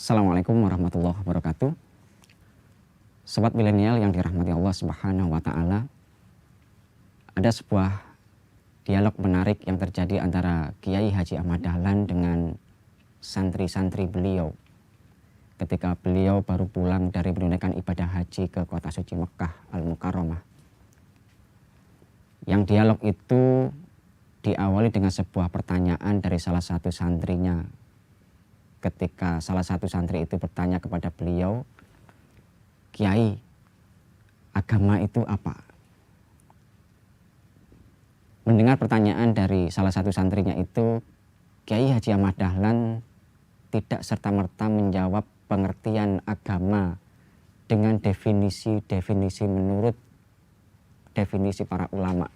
Assalamualaikum warahmatullahi wabarakatuh. Sobat milenial yang dirahmati Allah Subhanahu wa Ta'ala, ada sebuah dialog menarik yang terjadi antara Kiai Haji Ahmad Dahlan dengan santri-santri beliau ketika beliau baru pulang dari menunaikan ibadah haji ke kota suci Mekah Al-Mukarramah. Yang dialog itu diawali dengan sebuah pertanyaan dari salah satu santrinya. Ketika salah satu santri itu bertanya kepada beliau, "Kiai, agama itu apa?" Mendengar pertanyaan dari salah satu santrinya itu, Kiai Haji Ahmad Dahlan tidak serta-merta menjawab pengertian agama dengan definisi-definisi menurut definisi para ulama.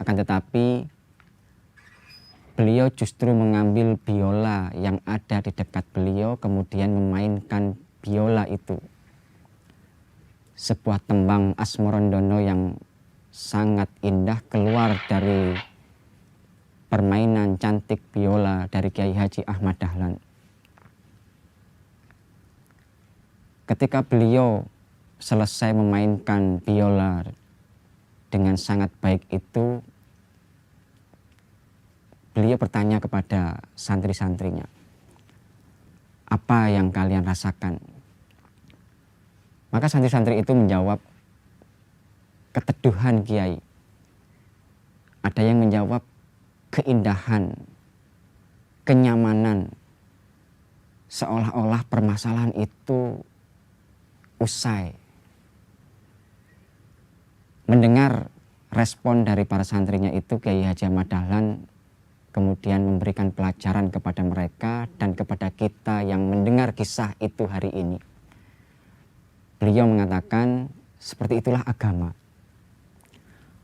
Akan tetapi beliau justru mengambil biola yang ada di dekat beliau, kemudian memainkan biola itu. Sebuah tembang Asmorondono yang sangat indah keluar dari permainan cantik biola dari Kiai Haji Ahmad Dahlan. Ketika beliau selesai memainkan biola dengan sangat baik itu, beliau bertanya kepada santri-santrinya, "Apa yang kalian rasakan?" Maka santri-santri itu menjawab, "Keteduhan Kiai." Ada yang menjawab, "Keindahan, kenyamanan." Seolah-olah permasalahan itu usai. Mendengar respon dari para santrinya itu, Kiai Haji Ahmad Dahlan kemudian memberikan pelajaran kepada mereka dan kepada kita yang mendengar kisah itu hari ini. Beliau mengatakan, seperti itulah agama.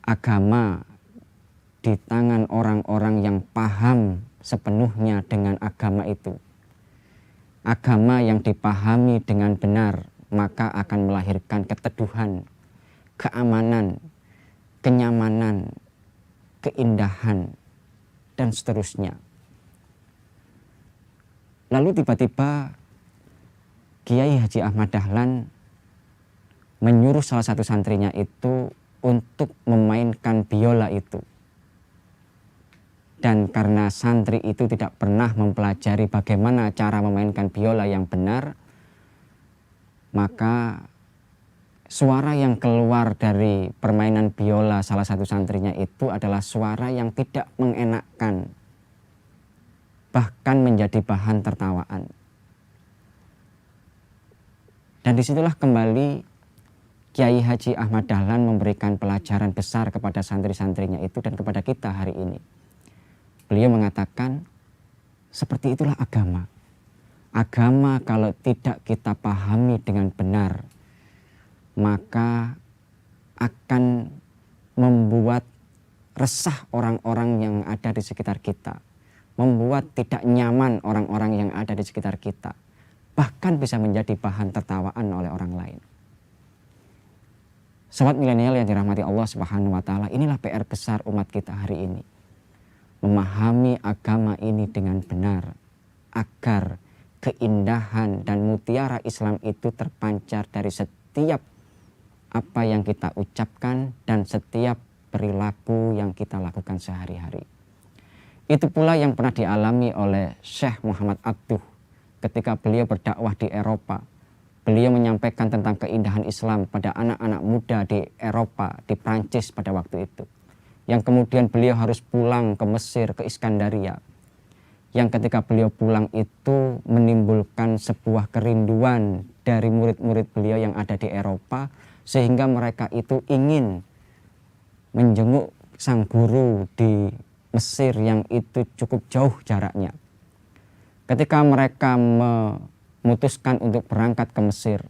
Agama di tangan orang-orang yang paham sepenuhnya dengan agama itu. Agama yang dipahami dengan benar, maka akan melahirkan keteduhan, keamanan, kenyamanan, keindahan, dan seterusnya. Lalu tiba-tiba Kiai Haji Ahmad Dahlan menyuruh salah satu santrinya itu untuk memainkan biola itu. Dan karena santri itu tidak pernah mempelajari bagaimana cara memainkan biola yang benar, maka suara yang keluar dari permainan biola salah satu santrinya itu adalah suara yang tidak mengenakkan, bahkan menjadi bahan tertawaan. Dan disitulah kembali Kiai Haji Ahmad Dahlan memberikan pelajaran besar kepada santri-santrinya itu dan kepada kita hari ini. Beliau mengatakan, seperti itulah agama. Agama kalau tidak kita pahami dengan benar, maka akan membuat resah orang-orang yang ada di sekitar kita, membuat tidak nyaman orang-orang yang ada di sekitar kita, bahkan bisa menjadi bahan tertawaan oleh orang lain. Sobat milenial yang dirahmati Allah Subhanahu wa Ta'ala, inilah PR besar umat kita hari ini. Memahami agama ini dengan benar agar keindahan dan mutiara Islam itu terpancar dari setiap apa yang kita ucapkan dan setiap perilaku yang kita lakukan sehari-hari. Itu pula yang pernah dialami oleh Syekh Muhammad Abduh ketika beliau berdakwah di Eropa. Beliau menyampaikan tentang keindahan Islam pada anak-anak muda di Eropa, di Prancis pada waktu itu. Yang kemudian beliau harus pulang ke Mesir, ke Iskandaria. Yang ketika beliau pulang itu menimbulkan sebuah kerinduan dari murid-murid beliau yang ada di Eropa, sehingga mereka itu ingin menjenguk sang guru di Mesir yang itu cukup jauh jaraknya. Ketika mereka memutuskan untuk berangkat ke Mesir,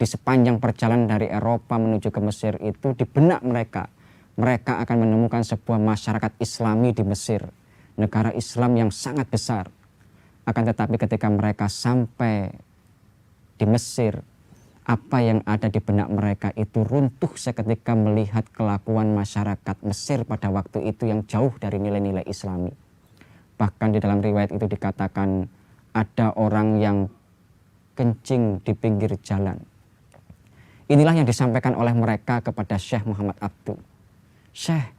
di sepanjang perjalanan dari Eropa menuju ke Mesir itu di benak mereka akan menemukan sebuah masyarakat Islami di Mesir, negara Islam yang sangat besar. Akan tetapi ketika mereka sampai di Mesir, apa yang ada di benak mereka itu runtuh seketika melihat kelakuan masyarakat Mesir pada waktu itu yang jauh dari nilai-nilai Islami. Bahkan di dalam riwayat itu dikatakan ada orang yang kencing di pinggir jalan. Inilah yang disampaikan oleh mereka kepada Syekh Muhammad Abduh. Syekh,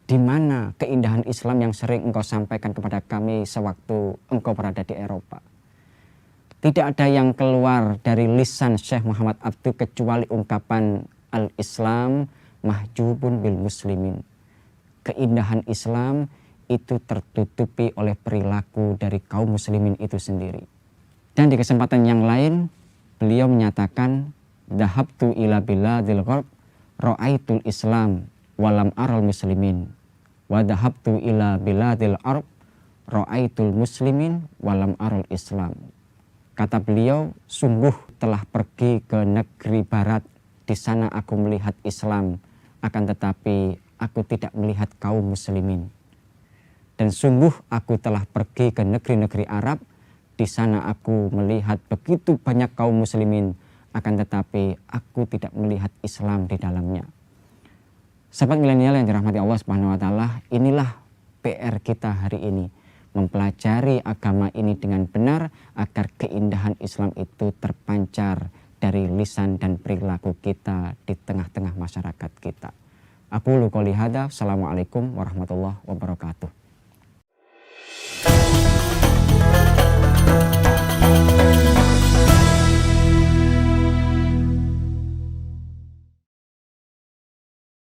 di mana keindahan Islam yang sering engkau sampaikan kepada kami sewaktu engkau berada di Eropa? Tidak ada yang keluar dari lisan Syekh Muhammad Abduh kecuali ungkapan al-Islam mahjubun bil muslimin. Keindahan Islam itu tertutupi oleh perilaku dari kaum muslimin itu sendiri. Dan di kesempatan yang lain beliau menyatakan, dhahabtu ila biladil gharb ra'aitul Islam walam aral muslimin wa dhahabtu ila biladil arab ra'aitul muslimin walam aral Islam. Kata beliau, sungguh telah pergi ke negeri barat, di sana aku melihat Islam, akan tetapi aku tidak melihat kaum muslimin. Dan sungguh aku telah pergi ke negeri-negeri Arab, di sana aku melihat begitu banyak kaum muslimin, akan tetapi aku tidak melihat Islam di dalamnya. Sahabat milenial yang dirahmati Allah Subhanahu wa taala, inilah PR kita hari ini, mempelajari agama ini dengan benar agar keindahan Islam itu terpancar dari lisan dan perilaku kita di tengah-tengah masyarakat kita. Aqulu qouli hadza, assalamualaikum warahmatullahi wabarakatuh.